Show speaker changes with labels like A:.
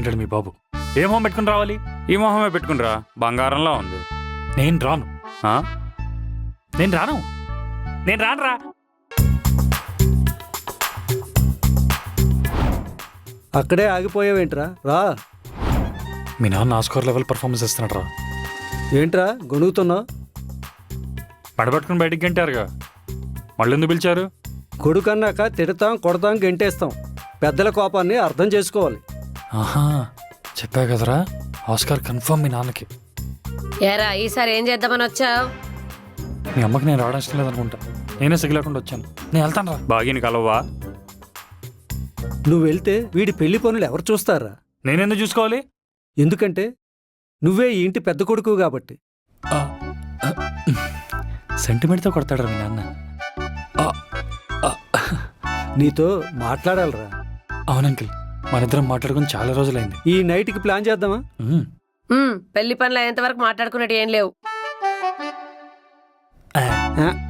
A: ఏంటంటే మీ బాబు ఏ మొహం పెట్టుకుని రావాలి? ఈ మొహమే పెట్టుకునిరా, బంగారంలా ఉంది. నేను రాను. నేను రాను, నేను రానురా.
B: అక్కడే ఆగిపోయావేంట్రా? రా.
A: మీ నాన్న ఆస్కార్ లెవెల్ పర్ఫార్మెన్స్ ఇస్తున్నాడు రా.
B: ఏంట్రా గొణుగుతున్నావు?
A: పడబట్టుకుని బయటికి గంటారుగా, మళ్ళీ ఎందుకు పిలిచారు?
B: కొడుకన్నాక తిడతాం, కొడతాం, గెంటేస్తాం. పెద్దల కోపాన్ని అర్థం చేసుకోవాలి.
A: ఆహా, చెప్పా కదరా, ఆస్కార్ కన్ఫర్మ్ మీ నాన్నకి.
C: ఏరా ఈసారి ఏం చేద్దామని వచ్చావు?
A: మీ అమ్మకి నేను రావడం ఇష్టం లేదనుకుంటా, నేనే సిగ్గులేకుండా వచ్చాను. నేను వెళ్తాను రా. బాగిని కలవా?
B: నువ్వు వెళ్తే వీడి పెళ్లి పనులు ఎవరు చూస్తారా?
A: నేనెందుకు చూసుకోవాలి?
B: ఎందుకంటే నువ్వే ఈ ఇంటి పెద్ద కొడుకు కాబట్టి.
A: సెంటిమెంట్తో కొడతాడు మీ నాన్న.
B: నీతో మాట్లాడాలరా.
A: అవునంకిల్, మనిద్దరం మాట్లాడుకుని చాలా రోజులైంది.
B: ఈ నైట్కి ప్లాన్ చేద్దామా?
C: పెళ్లి పనులు అయ్యేంత వరకు మాట్లాడుకున్నట్టు ఏం లేవు.